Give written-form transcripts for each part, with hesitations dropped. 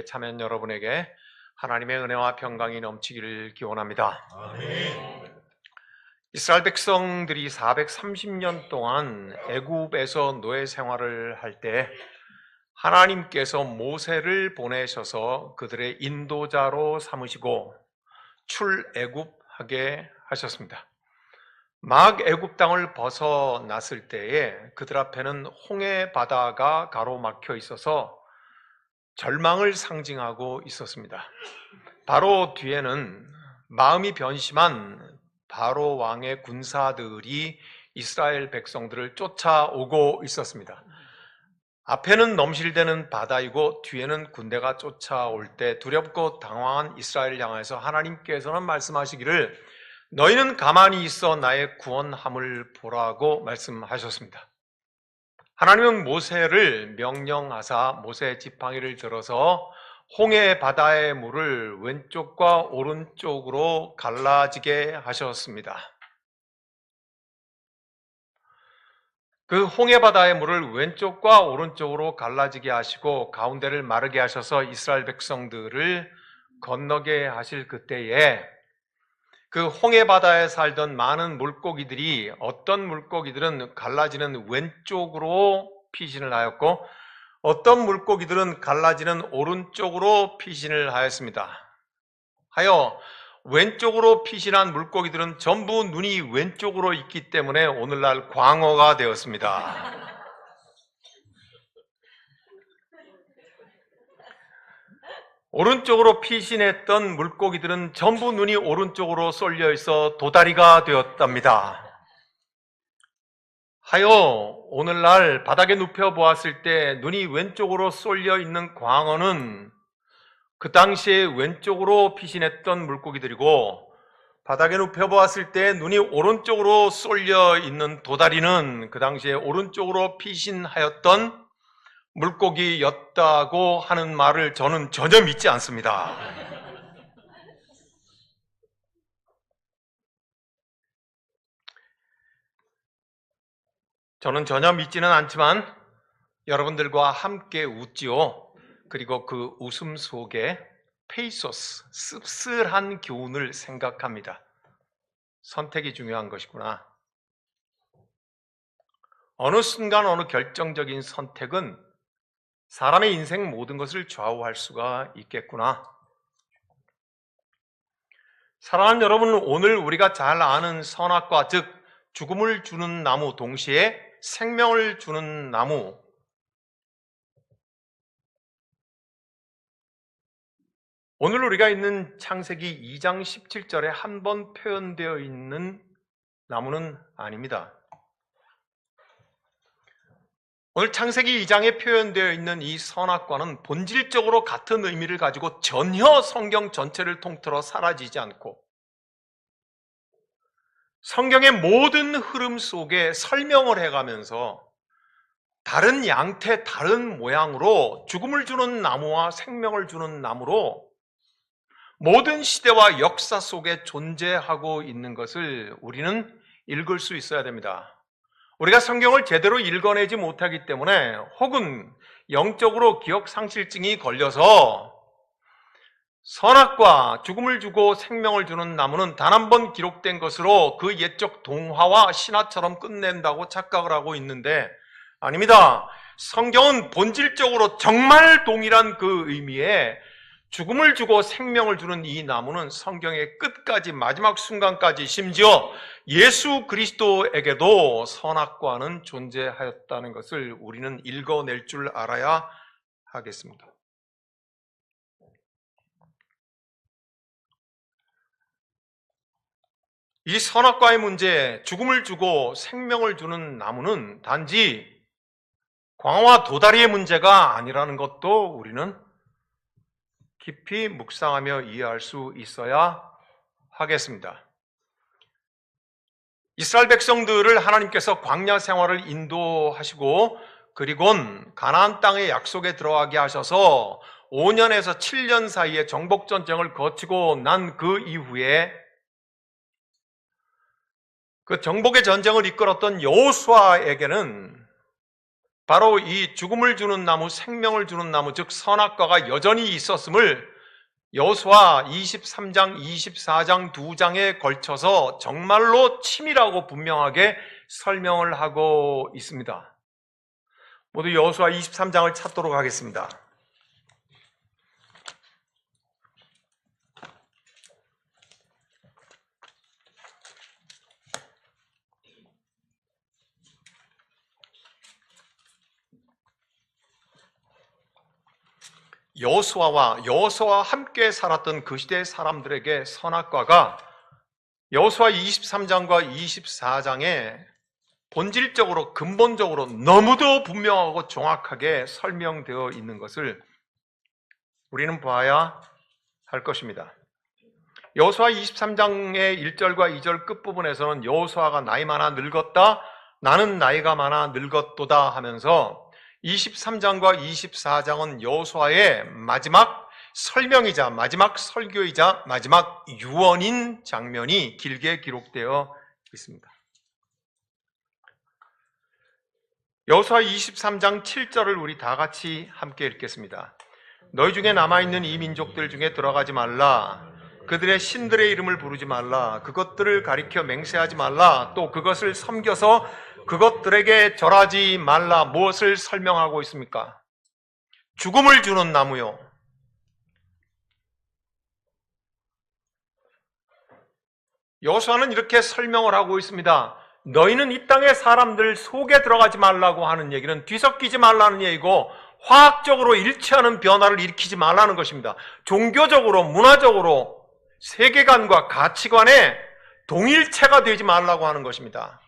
참여한 여러분에게 하나님의 은혜와 평강이 넘치기를 기원합니다. 아멘. 이스라엘 백성들이 430년 동안 애굽에서 노예 생활을 할 때 하나님께서 모세를 보내셔서 그들의 인도자로 삼으시고 출애굽하게 하셨습니다. 막 애굽 땅을 벗어났을 때에 그들 앞에는 홍해 바다가 가로막혀 있어서 절망을 상징하고 있었습니다. 바로 뒤에는 마음이 변심한 바로 왕의 군사들이 이스라엘 백성들을 쫓아오고 있었습니다. 앞에는 넘실대는 바다이고 뒤에는 군대가 쫓아올 때 두렵고 당황한 이스라엘을 향해서 하나님께서는 말씀하시기를 너희는 가만히 있어 나의 구원함을 보라고 말씀하셨습니다. 하나님은 모세를 명령하사 모세 지팡이를 들어서 홍해 바다의 물을 왼쪽과 오른쪽으로 갈라지게 하셨습니다. 그 홍해 바다의 물을 왼쪽과 오른쪽으로 갈라지게 하시고 가운데를 마르게 하셔서 이스라엘 백성들을 건너게 하실 그때에 그 홍해 바다에 살던 많은 물고기들이 어떤 물고기들은 갈라지는 왼쪽으로 피신을 하였고 어떤 물고기들은 갈라지는 오른쪽으로 피신을 하였습니다. 하여 왼쪽으로 피신한 물고기들은 전부 눈이 왼쪽으로 있기 때문에 오늘날 광어가 되었습니다. 오른쪽으로 피신했던 물고기들은 전부 눈이 오른쪽으로 쏠려 있어 도다리가 되었답니다. 하여 오늘날 바닥에 눕혀 보았을 때 눈이 왼쪽으로 쏠려 있는 광어는 그 당시에 왼쪽으로 피신했던 물고기들이고 바닥에 눕혀 보았을 때 눈이 오른쪽으로 쏠려 있는 도다리는 그 당시에 오른쪽으로 피신하였던 물고기였다고 하는 말을 저는 전혀 믿지 않습니다. 저는 전혀 믿지는 않지만 여러분들과 함께 웃지요. 그리고 그 웃음 속에 페이소스, 씁쓸한 교훈을 생각합니다. 선택이 중요한 것이구나. 어느 순간 어느 결정적인 선택은 사람의 인생 모든 것을 좌우할 수가 있겠구나. 사랑하는 여러분, 오늘 우리가 잘 아는 선악과, 즉 죽음을 주는 나무, 동시에 생명을 주는 나무, 오늘 우리가 있는 창세기 2장 17절에 한 번 표현되어 있는 나무는 아닙니다. 오늘 창세기 2장에 표현되어 있는 이 선악과는 본질적으로 같은 의미를 가지고 전혀 성경 전체를 통틀어 사라지지 않고 성경의 모든 흐름 속에 설명을 해가면서 다른 양태, 다른 모양으로 죽음을 주는 나무와 생명을 주는 나무로 모든 시대와 역사 속에 존재하고 있는 것을 우리는 읽을 수 있어야 됩니다. 우리가 성경을 제대로 읽어내지 못하기 때문에 혹은 영적으로 기억상실증이 걸려서 선악과 죽음을 주고 생명을 주는 나무는 단 한 번 기록된 것으로 그 옛적 동화와 신화처럼 끝낸다고 착각을 하고 있는데 아닙니다. 성경은 본질적으로 정말 동일한 그 의미에 죽음을 주고 생명을 주는 이 나무는 성경의 끝까지 마지막 순간까지 심지어 예수 그리스도에게도 선악과는 존재하였다는 것을 우리는 읽어낼 줄 알아야 하겠습니다. 이 선악과의 문제, 죽음을 주고 생명을 주는 나무는 단지 광어와 도다리의 문제가 아니라는 것도 우리는 깊이 묵상하며 이해할 수 있어야 하겠습니다. 이스라엘 백성들을 하나님께서 광야 생활을 인도하시고 그리고는 가나안 땅의 약속에 들어가게 하셔서 5년에서 7년 사이에 정복전쟁을 거치고 난 그 이후에 그 정복의 전쟁을 이끌었던 여호수아에게는 바로 이 죽음을 주는 나무, 생명을 주는 나무, 즉 선악과가 여전히 있었음을 여호수아 23장, 24장 두 장에 걸쳐서 정말로 치밀하고 분명하게 설명을 하고 있습니다. 모두 여호수아 23장을 찾도록 하겠습니다. 여호수아와 함께 살았던 그 시대의 사람들에게 선악과가 여호수아 23장과 24장에 본질적으로 근본적으로 너무도 분명하고 정확하게 설명되어 있는 것을 우리는 봐야 할 것입니다. 여호수아 23장의 1절과 2절 끝부분에서는 여호수아가 나이 많아 늙었다, 나는 나이가 많아 늙었도다 하면서 23장과 24장은 여호수아의 마지막 설명이자 마지막 설교이자 마지막 유언인 장면이 길게 기록되어 있습니다. 여호수아 23장 7절을 우리 다 같이 함께 읽겠습니다. 너희 중에 남아있는 이 민족들 중에 들어가지 말라. 그들의 신들의 이름을 부르지 말라. 그것들을 가리켜 맹세하지 말라. 또 그것을 섬겨서 그것들에게 절하지 말라. 무엇을 설명하고 있습니까? 죽음을 주는 나무요. 여호수아는 이렇게 설명을 하고 있습니다. 너희는 이 땅의 사람들 속에 들어가지 말라고 하는 얘기는 뒤섞이지 말라는 얘기고 화학적으로 일치하는 변화를 일으키지 말라는 것입니다. 종교적으로, 문화적으로, 세계관과 가치관에 동일체가 되지 말라고 하는 것입니다.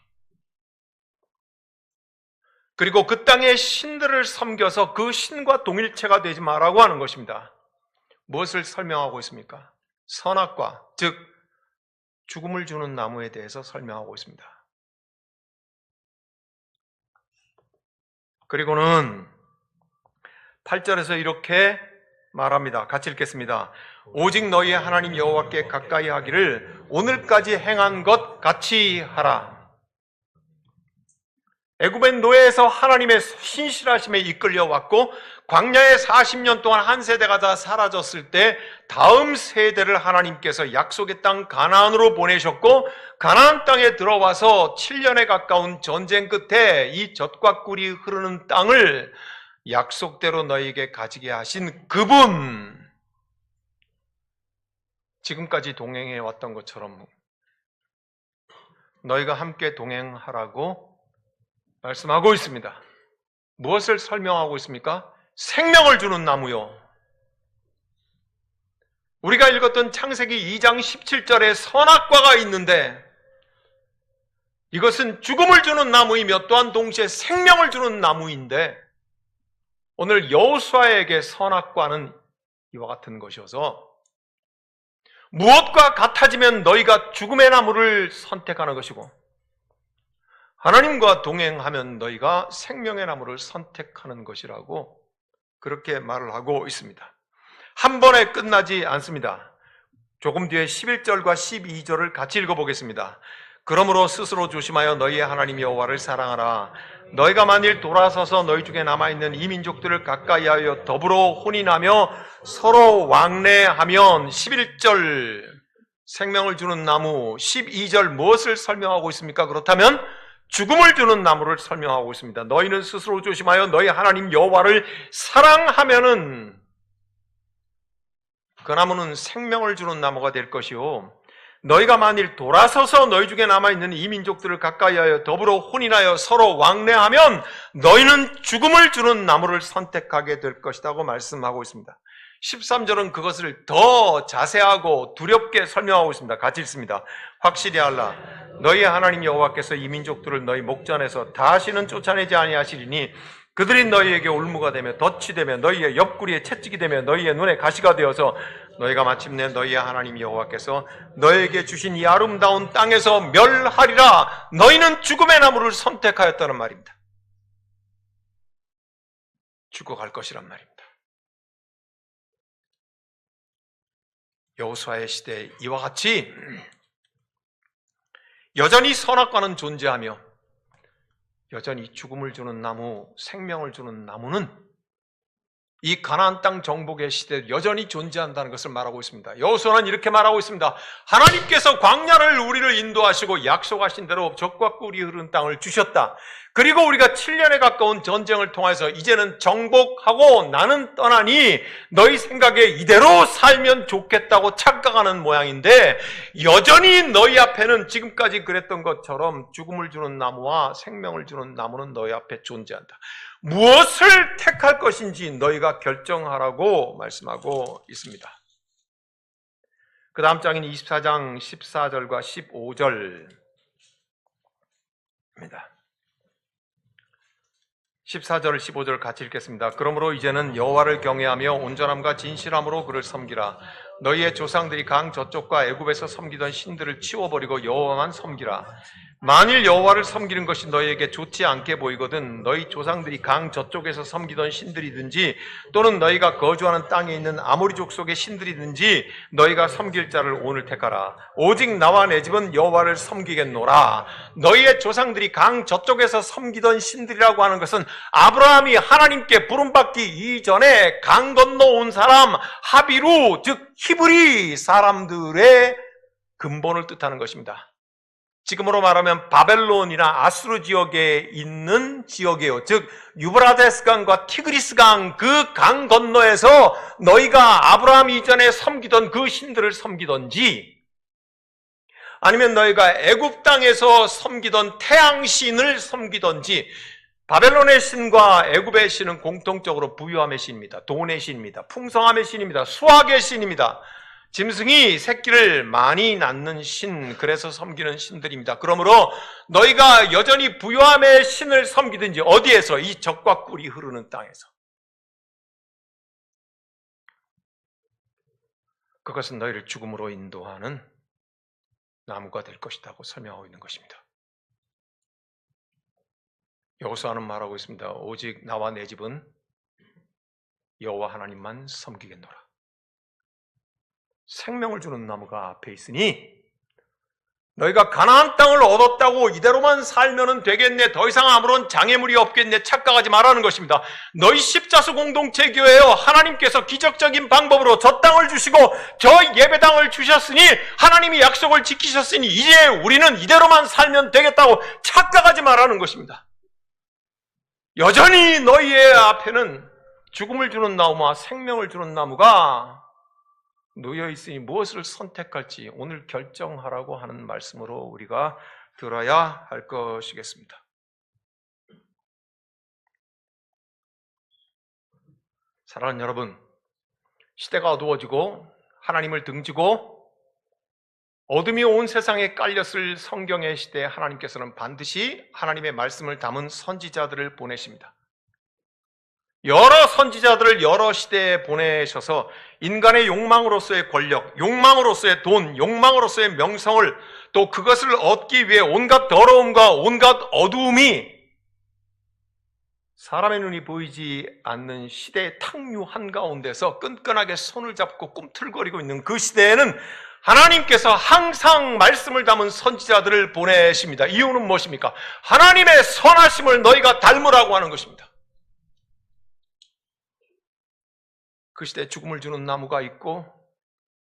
그리고 그 땅의 신들을 섬겨서 그 신과 동일체가 되지 말라고 하는 것입니다. 무엇을 설명하고 있습니까? 선악과, 즉 죽음을 주는 나무에 대해서 설명하고 있습니다. 그리고는 8절에서 이렇게 말합니다. 같이 읽겠습니다. 오직 너희의 하나님 여호와께 가까이 하기를 오늘까지 행한 것 같이 하라. 애굽의 노예에서 하나님의 신실하심에 이끌려 왔고 광야에 40년 동안 한 세대가 다 사라졌을 때 다음 세대를 하나님께서 약속의 땅 가나안으로 보내셨고 가나안 땅에 들어와서 7년에 가까운 전쟁 끝에 이 젖과 꿀이 흐르는 땅을 약속대로 너희에게 가지게 하신 그분, 지금까지 동행해 왔던 것처럼 너희가 함께 동행하라고 말씀하고 있습니다. 무엇을 설명하고 있습니까? 생명을 주는 나무요. 우리가 읽었던 창세기 2장 17절에 선악과가 있는데 이것은 죽음을 주는 나무이며 또한 동시에 생명을 주는 나무인데 오늘 여호수아에게 선악과는 이와 같은 것이어서 무엇과 같아지면 너희가 죽음의 나무를 선택하는 것이고 하나님과 동행하면 너희가 생명의 나무를 선택하는 것이라고 그렇게 말을 하고 있습니다. 한 번에 끝나지 않습니다. 조금 뒤에 11절과 12절을 같이 읽어보겠습니다. 그러므로 스스로 조심하여 너희의 하나님 여호와를 사랑하라. 너희가 만일 돌아서서 너희 중에 남아있는 이 민족들을 가까이하여 더불어 혼인하며 서로 왕래하면 11절 생명을 주는 나무, 12절 무엇을 설명하고 있습니까? 그렇다면 죽음을 주는 나무를 설명하고 있습니다. 너희는 스스로 조심하여 너희 하나님 여호와를 사랑하면은 그 나무는 생명을 주는 나무가 될 것이요 너희가 만일 돌아서서 너희 중에 남아있는 이 민족들을 가까이하여 더불어 혼인하여 서로 왕래하면 너희는 죽음을 주는 나무를 선택하게 될 것이라고 말씀하고 있습니다. 13절은 그것을 더 자세하고 두렵게 설명하고 있습니다. 같이 읽습니다. 확실히 알라. 너희 하나님 여호와께서 이 민족들을 너희 목전에서 다시는 쫓아내지 아니하시리니 그들이 너희에게 올무가 되며 덫이 되며 너희의 옆구리에 채찍이 되며 너희의 눈에 가시가 되어서 너희가 마침내 너희의 하나님 여호와께서 너희에게 주신 이 아름다운 땅에서 멸하리라. 너희는 죽음의 나무를 선택하였다는 말입니다. 죽어갈 것이란 말입니다. 여호수아의 시대에 이와 같이 여전히 선악과는 존재하며 여전히 죽음을 주는 나무, 생명을 주는 나무는 이 가나안 땅 정복의 시대에 여전히 존재한다는 것을 말하고 있습니다. 여호수아는 이렇게 말하고 있습니다. 하나님께서 광야를 우리를 인도하시고 약속하신 대로 적과 꿀이 흐르는 땅을 주셨다. 그리고 우리가 7년에 가까운 전쟁을 통해서 이제는 정복하고 나는 떠나니 너희 생각에 이대로 살면 좋겠다고 착각하는 모양인데, 여전히 너희 앞에는 지금까지 그랬던 것처럼 죽음을 주는 나무와 생명을 주는 나무는 너희 앞에 존재한다. 무엇을 택할 것인지 너희가 결정하라고 말씀하고 있습니다. 그 다음 장인 24장 14절과 15절입니다. 14절 15절 같이 읽겠습니다. 그러므로 이제는 여호와를 경외하며 온전함과 진실함으로 그를 섬기라. 너희의 조상들이 강 저쪽과 애굽에서 섬기던 신들을 치워버리고 여호와만 섬기라. 만일 여호와를 섬기는 것이 너희에게 좋지 않게 보이거든 너희 조상들이 강 저쪽에서 섬기던 신들이든지 또는 너희가 거주하는 땅에 있는 아모리 족속의 신들이든지 너희가 섬길 자를 오늘 택하라. 오직 나와 내 집은 여호와를 섬기겠노라. 너희의 조상들이 강 저쪽에서 섬기던 신들이라고 하는 것은 아브라함이 하나님께 부름받기 이전에 강 건너온 사람 하비루, 즉 히브리 사람들의 근본을 뜻하는 것입니다. 지금으로 말하면 바벨론이나 아수르 지역에 있는 지역이에요. 즉 유브라데스 강과 티그리스 강, 그 강 건너에서 너희가 아브라함 이전에 섬기던 그 신들을 섬기던지, 아니면 너희가 애굽 땅에서 섬기던 태양신을 섬기던지, 바벨론의 신과 애굽의 신은 공통적으로 부유함의 신입니다. 돈의 신입니다. 풍성함의 신입니다. 수확의 신입니다. 짐승이 새끼를 많이 낳는 신, 그래서 섬기는 신들입니다. 그러므로 너희가 여전히 부유함의 신을 섬기든지 어디에서? 이 젖과 꿀이 흐르는 땅에서. 그것은 너희를 죽음으로 인도하는 나무가 될 것이라고 설명하고 있는 것입니다. 여호수아는 말하고 있습니다. 오직 나와 내 집은 여호와 하나님만 섬기겠노라. 생명을 주는 나무가 앞에 있으니 너희가 가나안 땅을 얻었다고 이대로만 살면 되겠네, 더 이상 아무런 장애물이 없겠네 착각하지 말라는 것입니다. 너희 십자수 공동체 교회여, 하나님께서 기적적인 방법으로 저 땅을 주시고 저 예배당을 주셨으니 하나님이 약속을 지키셨으니 이제 우리는 이대로만 살면 되겠다고 착각하지 말라는 것입니다. 여전히 너희의 앞에는 죽음을 주는 나무와 생명을 주는 나무가 놓여 있으니 무엇을 선택할지 오늘 결정하라고 하는 말씀으로 우리가 들어야 할 것이겠습니다. 사랑하는 여러분, 시대가 어두워지고 하나님을 등지고 어둠이 온 세상에 깔렸을 성경의 시대에 하나님께서는 반드시 하나님의 말씀을 담은 선지자들을 보내십니다. 여러 선지자들을 여러 시대에 보내셔서 인간의 욕망으로서의 권력, 욕망으로서의 돈, 욕망으로서의 명성을, 또 그것을 얻기 위해 온갖 더러움과 온갖 어두움이 사람의 눈이 보이지 않는 시대의 탕류 한가운데서 끈끈하게 손을 잡고 꿈틀거리고 있는 그 시대에는 하나님께서 항상 말씀을 담은 선지자들을 보내십니다. 이유는 무엇입니까? 하나님의 선하심을 너희가 닮으라고 하는 것입니다. 그 시대에 죽음을 주는 나무가 있고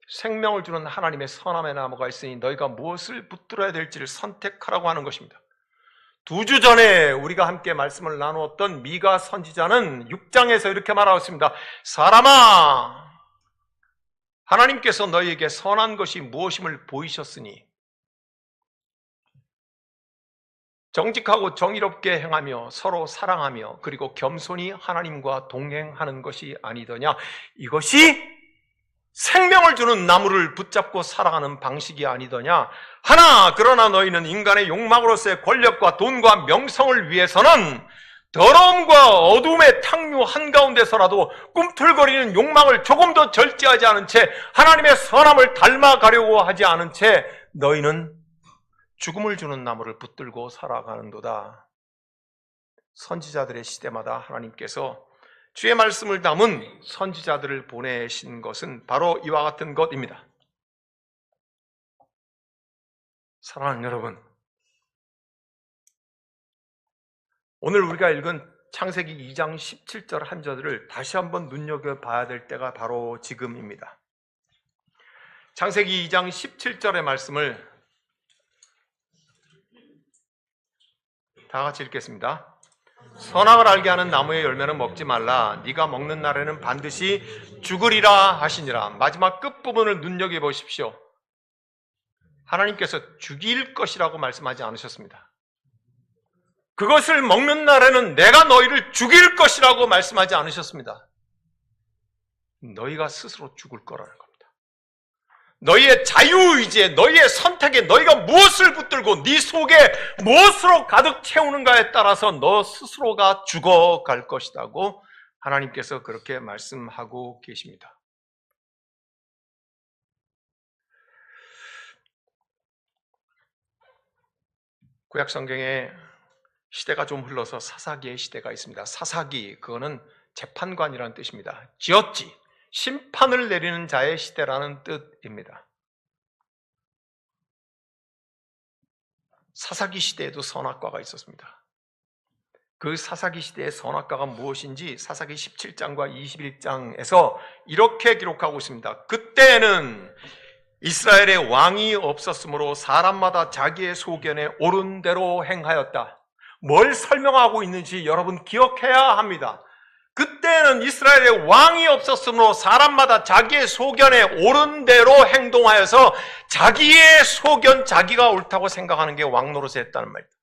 생명을 주는 하나님의 선함의 나무가 있으니 너희가 무엇을 붙들어야 될지를 선택하라고 하는 것입니다. 2주 전에 우리가 함께 말씀을 나누었던 미가 선지자는 6장에서 이렇게 말하고 있습니다. 사람아, 하나님께서 너희에게 선한 것이 무엇임을 보이셨으니 정직하고 정의롭게 행하며 서로 사랑하며 그리고 겸손히 하나님과 동행하는 것이 아니더냐. 이것이 생명을 주는 나무를 붙잡고 살아가는 방식이 아니더냐. 하나, 그러나 너희는 인간의 욕망으로서의 권력과 돈과 명성을 위해서는 더러움과 어둠의 탕류 한가운데서라도 꿈틀거리는 욕망을 조금 더 절제하지 않은 채 하나님의 선함을 닮아가려고 하지 않은 채 너희는 죽음을 주는 나무를 붙들고 살아가는도다. 선지자들의 시대마다 하나님께서 주의 말씀을 담은 선지자들을 보내신 것은 바로 이와 같은 것입니다. 사랑하는 여러분, 오늘 우리가 읽은 창세기 2장 17절 한 절을 다시 한번 눈여겨봐야 될 때가 바로 지금입니다. 창세기 2장 17절의 말씀을 다 같이 읽겠습니다. 선악을 알게 하는 나무의 열매는 먹지 말라. 네가 먹는 날에는 반드시 죽으리라 하시니라. 마지막 끝부분을 눈여겨보십시오. 하나님께서 죽일 것이라고 말씀하지 않으셨습니다. 그것을 먹는 날에는 내가 너희를 죽일 것이라고 말씀하지 않으셨습니다. 너희가 스스로 죽을 거라는 겁니다. 너희의 자유의지에, 너희의 선택에 너희가 무엇을 붙들고 네 속에 무엇으로 가득 채우는가에 따라서 너 스스로가 죽어갈 것이라고 하나님께서 그렇게 말씀하고 계십니다. 구약 성경에 시대가 좀 흘러서 사사기의 시대가 있습니다. 사사기, 그거는 재판관이라는 뜻입니다. 지었지, 심판을 내리는 자의 시대라는 뜻입니다. 사사기 시대에도 선악과가 있었습니다. 그 사사기 시대의 선악과가 무엇인지 사사기 17장과 21장에서 이렇게 기록하고 있습니다. 그때는 이스라엘의 왕이 없었으므로 사람마다 자기의 소견에 옳은 대로 행하였다. 뭘 설명하고 있는지 여러분 기억해야 합니다. 그때는 이스라엘의 왕이 없었으므로 사람마다 자기의 소견에 옳은 대로 행동하여서 자기의 소견, 자기가 옳다고 생각하는 게 왕 노릇을 했다는 말입니다.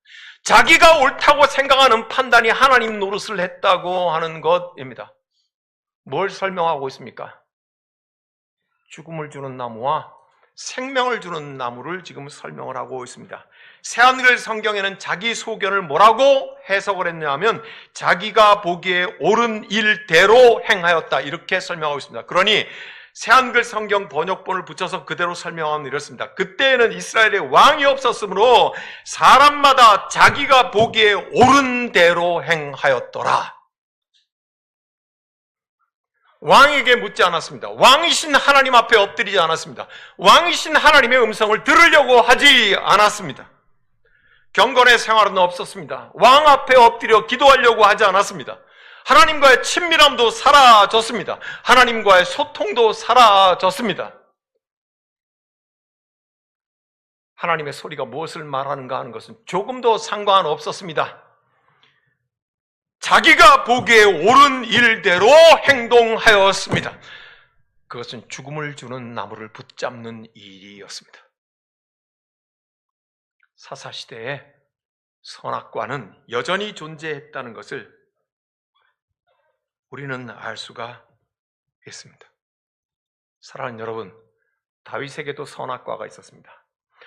자기가 옳다고 생각하는 판단이 하나님 노릇을 했다고 하는 것입니다. 뭘 설명하고 있습니까? 죽음을 주는 나무와 생명을 주는 나무를 지금 설명을 하고 있습니다. 새한글 성경에는 자기 소견을 뭐라고 해석을 했냐면 자기가 보기에 옳은 일대로 행하였다, 이렇게 설명하고 있습니다. 그러니 새한글 성경 번역본을 붙여서 그대로 설명하면 이렇습니다. 그때는 이스라엘의 왕이 없었으므로 사람마다 자기가 보기에 옳은 대로 행하였더라. 왕에게 묻지 않았습니다. 왕이신 하나님 앞에 엎드리지 않았습니다. 왕이신 하나님의 음성을 들으려고 하지 않았습니다. 경건의 생활은 없었습니다. 왕 앞에 엎드려 기도하려고 하지 않았습니다. 하나님과의 친밀함도 사라졌습니다. 하나님과의 소통도 사라졌습니다. 하나님의 소리가 무엇을 말하는가 하는 것은 조금도 상관없었습니다. 자기가 보기에 옳은 일대로 행동하였습니다. 그것은 죽음을 주는 나무를 붙잡는 일이었습니다. 사사시대에 선악과는 여전히 존재했다는 것을 우리는 알 수가 있습니다. 사랑하는 여러분, 다윗에게도 선악과가 있었습니다.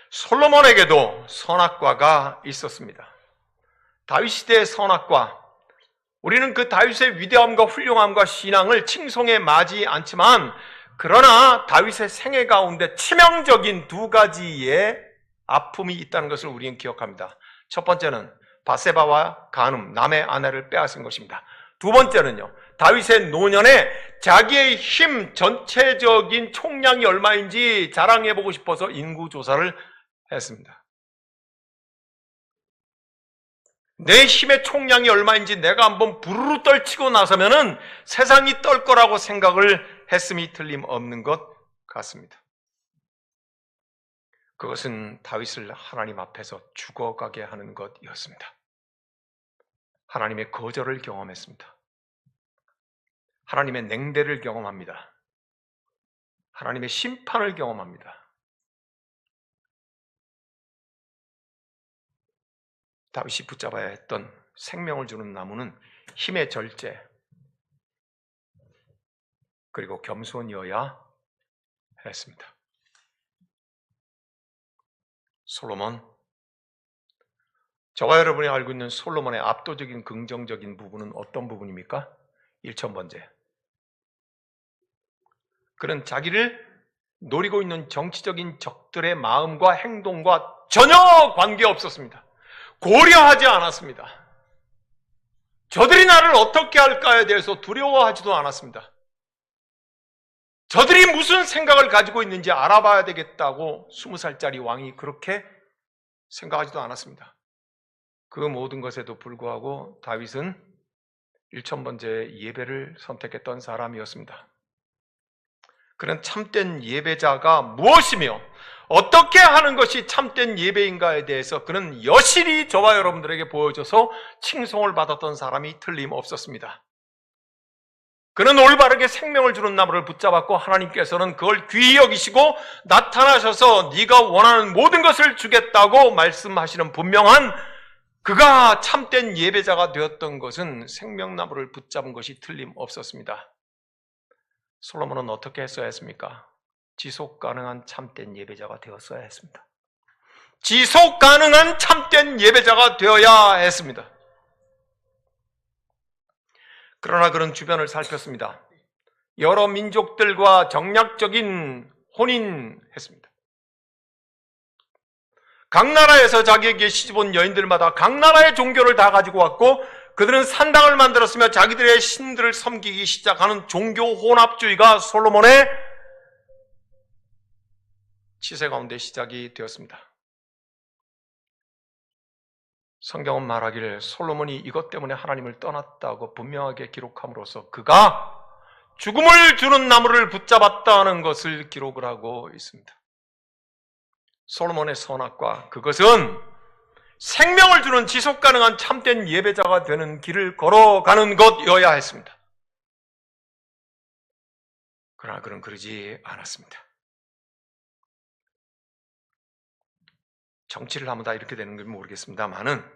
솔로몬에게도 선악과가 있었습니다. 다윗 시대의 선악과, 우리는 그 다윗의 위대함과 훌륭함과 신앙을 칭송해 마지 않지만, 그러나 다윗의 생애 가운데 치명적인 두 가지의 아픔이 있다는 것을 우리는 기억합니다. 첫 번째는 바세바와 간음, 남의 아내를 빼앗은 것입니다. 두 번째는요, 다윗의 노년에 자기의 힘, 전체적인 총량이 얼마인지 자랑해보고 싶어서 인구조사를 했습니다. 내 힘의 총량이 얼마인지 내가 한번 부르르 떨치고 나서면은 세상이 떨 거라고 생각을 했음이 틀림없는 것 같습니다. 그것은 다윗을 하나님 앞에서 죽어가게 하는 것이었습니다. 하나님의 거절을 경험했습니다. 하나님의 냉대를 경험합니다. 하나님의 심판을 경험합니다. 다윗이 붙잡아야 했던 생명을 주는 나무는 힘의 절제, 그리고 겸손이어야 했습니다. 솔로몬, 저와 여러분이 알고 있는 솔로몬의 압도적인 긍정적인 부분은 어떤 부분입니까? 1000번째, 그는 자기를 노리고 있는 정치적인 적들의 마음과 행동과 전혀 관계없었습니다. 고려하지 않았습니다. 저들이 나를 어떻게 할까에 대해서 두려워하지도 않았습니다. 저들이 무슨 생각을 가지고 있는지 알아봐야 되겠다고 20살짜리 왕이 그렇게 생각하지도 않았습니다. 그 모든 것에도 불구하고 다윗은 1000번째 예배를 선택했던 사람이었습니다. 그는 참된 예배자가 무엇이며 어떻게 하는 것이 참된 예배인가에 대해서 그는 여실히 저와 여러분들에게 보여줘서 칭송을 받았던 사람이 틀림없었습니다. 그는 올바르게 생명을 주는 나무를 붙잡았고 하나님께서는 그걸 귀히 여기시고 나타나셔서 네가 원하는 모든 것을 주겠다고 말씀하시는 분명한 그가 참된 예배자가 되었던 것은 생명나무를 붙잡은 것이 틀림없었습니다. 솔로몬은 어떻게 했어야 했습니까? 지속 가능한 참된 예배자가 되었어야 했습니다. 지속 가능한 참된 예배자가 되어야 했습니다. 그러나 그는 주변을 살폈습니다. 여러 민족들과 정략적인 혼인했습니다. 각 나라에서 자기에게 시집온 여인들마다 각 나라의 종교를 다 가지고 왔고 그들은 산당을 만들었으며 자기들의 신들을 섬기기 시작하는 종교 혼합주의가 솔로몬의 치세 가운데 시작이 되었습니다. 성경은 말하기를 솔로몬이 이것 때문에 하나님을 떠났다고 분명하게 기록함으로써 그가 죽음을 주는 나무를 붙잡았다는 것을 기록을 하고 있습니다. 솔로몬의 선악과 그것은 생명을 주는 지속 가능한 참된 예배자가 되는 길을 걸어가는 것이어야 했습니다. 그러나 그는 그러지 않았습니다. 정치를 하면 다 이렇게 되는 건 모르겠습니다만은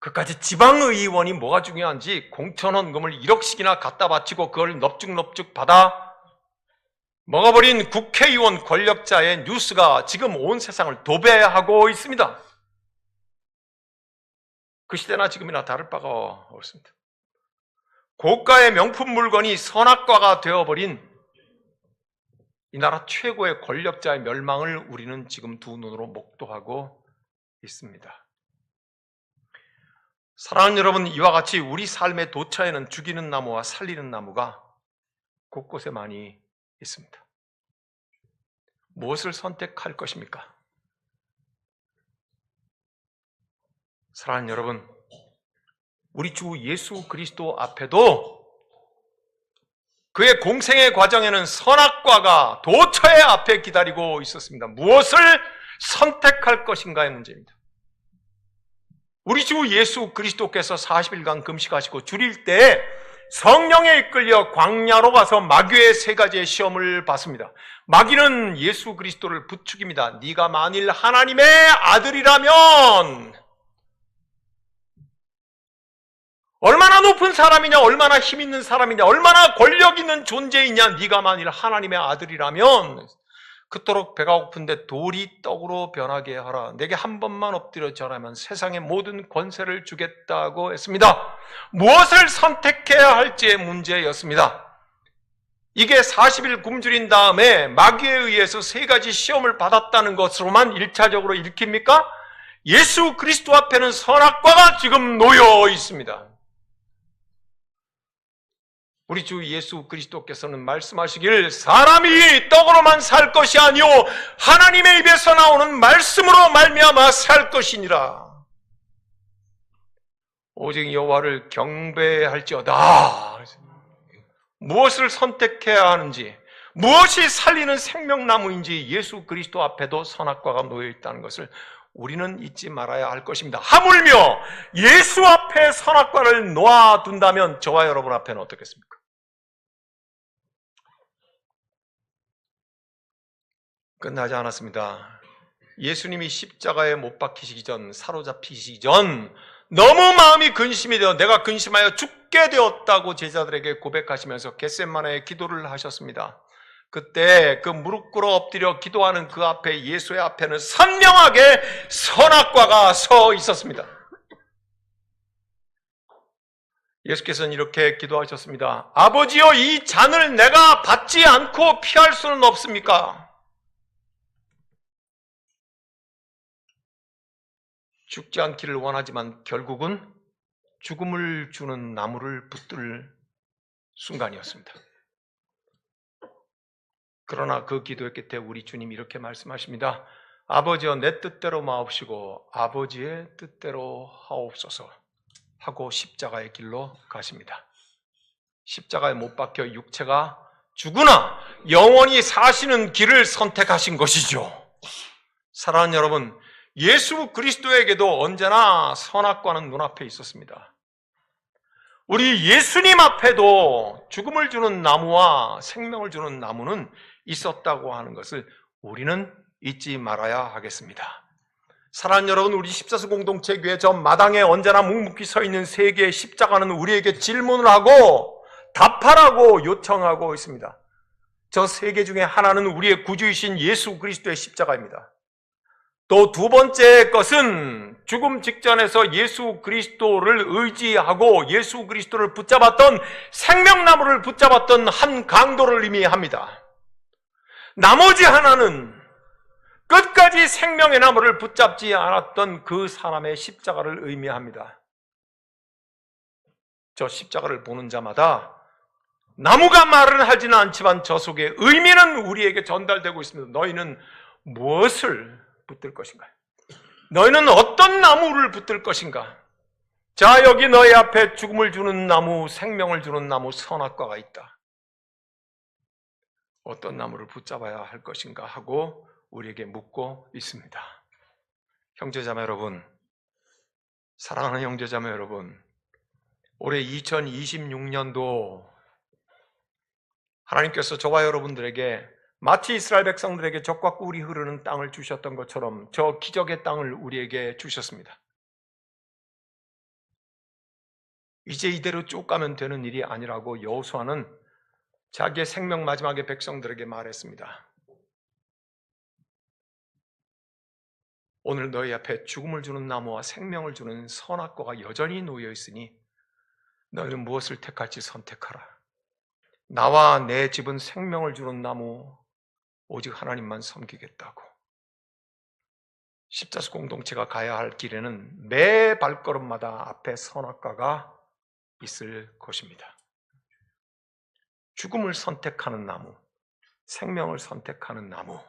그까지 지방의원이 뭐가 중요한지 공천원금을 1억씩이나 갖다 바치고 그걸 넙죽넙죽 받아 먹어버린 국회의원 권력자의 뉴스가 지금 온 세상을 도배하고 있습니다. 그 시대나 지금이나 다를 바가 없습니다. 고가의 명품 물건이 선악과가 되어버린 이 나라 최고의 권력자의 멸망을 우리는 지금 두 눈으로 목도하고 있습니다. 사랑하는 여러분, 이와 같이 우리 삶의 도처에는 죽이는 나무와 살리는 나무가 곳곳에 많이 있습니다. 무엇을 선택할 것입니까? 사랑하는 여러분, 우리 주 예수 그리스도 앞에도 그의 공생의 과정에는 선악과가 도처의 앞에 기다리고 있었습니다. 무엇을 선택할 것인가의 문제입니다. 우리 주 예수 그리스도께서 40일간 금식하시고 줄일 때 성령에 이끌려 광야로 가서 마귀의 3가지의 시험을 받습니다. 마귀는 예수 그리스도를 부추깁니다. 네가 만일 하나님의 아들이라면 얼마나 높은 사람이냐, 얼마나 힘 있는 사람이냐, 얼마나 권력 있는 존재이냐, 네가 만일 하나님의 아들이라면 그토록 배가 고픈데 돌이 떡으로 변하게 하라. 내게 한 번만 엎드려 절하면 세상의 모든 권세를 주겠다고 했습니다. 무엇을 선택해야 할지의 문제였습니다. 이게 40일 굶주린 다음에 마귀에 의해서 3가지 시험을 받았다는 것으로만 1차적으로 읽힙니까? 예수 그리스도 앞에는 선악과가 지금 놓여 있습니다. 우리 주 예수 그리스도께서는 말씀하시길 사람이 떡으로만 살 것이 아니오 하나님의 입에서 나오는 말씀으로 말미암아 살 것이니라. 오직 여호와를 경배할지어다. 무엇을 선택해야 하는지, 무엇이 살리는 생명나무인지 예수 그리스도 앞에도 선악과가 놓여 있다는 것을 우리는 잊지 말아야 할 것입니다. 하물며 예수 앞에 선악과를 놓아둔다면 저와 여러분 앞에는 어떻겠습니까? 끝나지 않았습니다. 예수님이 십자가에 못 박히시기 전, 사로잡히시기 전 너무 마음이 근심이 되어 내가 근심하여 죽게 되었다고 제자들에게 고백하시면서 겟세마네에 기도를 하셨습니다. 그때 그 무릎 꿇어 엎드려 기도하는 그 앞에 예수의 앞에는 선명하게 선악과가 서 있었습니다. 예수께서는 이렇게 기도하셨습니다. 아버지여, 이 잔을 내가 받지 않고 피할 수는 없습니까? 죽지 않기를 원하지만 결국은 죽음을 주는 나무를 붙들 순간이었습니다. 그러나 그 기도의 끝에 우리 주님이 이렇게 말씀하십니다. 아버지여 내 뜻대로 마옵시고 아버지의 뜻대로 하옵소서 하고 십자가의 길로 가십니다. 십자가에 못 박혀 육체가 죽으나 영원히 사시는 길을 선택하신 것이죠. 사랑하는 여러분, 예수 그리스도에게도 언제나 선악과는 눈앞에 있었습니다. 우리 예수님 앞에도 죽음을 주는 나무와 생명을 주는 나무는 있었다고 하는 것을 우리는 잊지 말아야 하겠습니다. 사랑하는 여러분, 우리 십자수 공동체 교회 저 마당에 언제나 묵묵히 서 있는 세 개의 십자가는 우리에게 질문을 하고 답하라고 요청하고 있습니다. 저 세 개 중에 하나는 우리의 구주이신 예수 그리스도의 십자가입니다. 또 두 번째 것은 죽음 직전에서 예수 그리스도를 의지하고 예수 그리스도를 붙잡았던 생명나무를 붙잡았던 한 강도를 의미합니다. 나머지 하나는 끝까지 생명의 나무를 붙잡지 않았던 그 사람의 십자가를 의미합니다. 저 십자가를 보는 자마다 나무가 말은 하지는 않지만 저 속에 의미는 우리에게 전달되고 있습니다. 너희는 무엇을 붙들 것인가? 너희는 어떤 나무를 붙들 것인가? 자, 여기 너희 앞에 죽음을 주는 나무, 생명을 주는 나무, 선악과가 있다. 어떤 나무를 붙잡아야 할 것인가 하고 우리에게 묻고 있습니다. 형제자매 여러분, 사랑하는 형제자매 여러분, 올해 2026년도 하나님께서 저와 여러분들에게 마치 이스라엘 백성들에게 젖과 꿀이 흐르는 땅을 주셨던 것처럼 저 기적의 땅을 우리에게 주셨습니다. 이제 이대로 쭉 가면 되는 일이 아니라고 여호수아는 자기의 생명 마지막에 백성들에게 말했습니다. 오늘 너희 앞에 죽음을 주는 나무와 생명을 주는 선악과가 여전히 놓여 있으니 너희는 무엇을 택할지 선택하라. 나와 내 집은 생명을 주는 나무 오직 하나님만 섬기겠다고. 십자수 공동체가 가야 할 길에는 매 발걸음마다 앞에 선악과가 있을 것입니다. 죽음을 선택하는 나무, 생명을 선택하는 나무.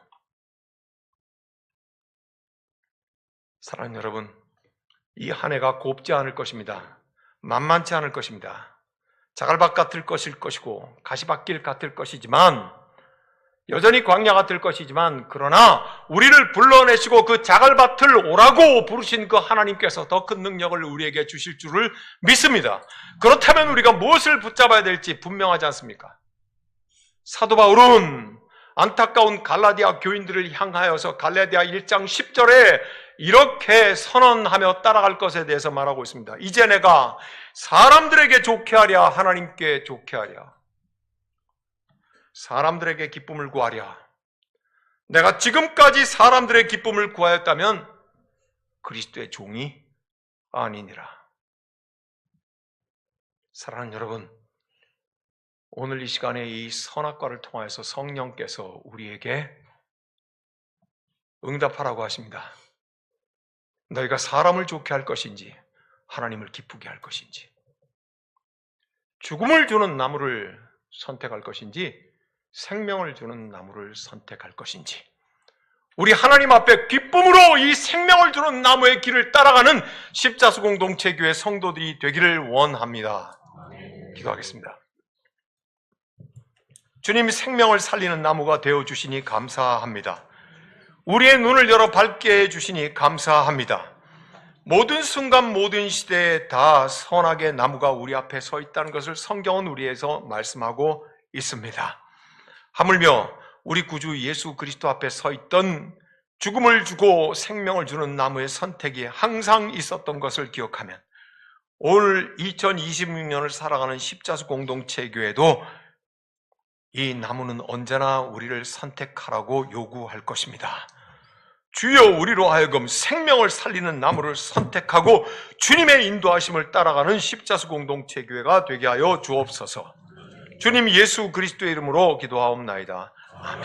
사랑하는 여러분, 이 한 해가 곱지 않을 것입니다. 만만치 않을 것입니다. 자갈밭 같을 것일 것이고 가시밭길 같을 것이지만 여전히 광야 같을 것이지만 그러나 우리를 불러내시고 그 자갈밭을 오라고 부르신 그 하나님께서 더 큰 능력을 우리에게 주실 줄을 믿습니다. 그렇다면 우리가 무엇을 붙잡아야 될지 분명하지 않습니까? 사도 바울은 안타까운 갈라디아 교인들을 향하여서 갈라디아 1장 10절에 이렇게 선언하며 따라갈 것에 대해서 말하고 있습니다. 이제 내가 사람들에게 좋게 하랴 하나님께 좋게 하랴, 사람들에게 기쁨을 구하랴. 내가 지금까지 사람들의 기쁨을 구하였다면 그리스도의 종이 아니니라. 사랑하는 여러분, 오늘 이 시간에 이 선악과를 통하여서 성령께서 우리에게 응답하라고 하십니다. 너희가 사람을 좋게 할 것인지 하나님을 기쁘게 할 것인지, 죽음을 주는 나무를 선택할 것인지 생명을 주는 나무를 선택할 것인지, 우리 하나님 앞에 기쁨으로 이 생명을 주는 나무의 길을 따라가는 십자수 공동체 교회 성도들이 되기를 원합니다. 기도하겠습니다. 주님이 생명을 살리는 나무가 되어주시니 감사합니다. 우리의 눈을 열어 밝게 해주시니 감사합니다. 모든 순간 모든 시대에 다 선악의 나무가 우리 앞에 서 있다는 것을 성경은 우리에서 말씀하고 있습니다. 하물며 우리 구주 예수 그리스도 앞에 서 있던 죽음을 주고 생명을 주는 나무의 선택이 항상 있었던 것을 기억하면 오늘 2026년을 살아가는 십자수 공동체 교회도 이 나무는 언제나 우리를 선택하라고 요구할 것입니다. 주여 우리로 하여금 생명을 살리는 나무를 선택하고 주님의 인도하심을 따라가는 십자수 공동체 교회가 되게 하여 주옵소서. 주님 예수 그리스도의 이름으로 기도하옵나이다.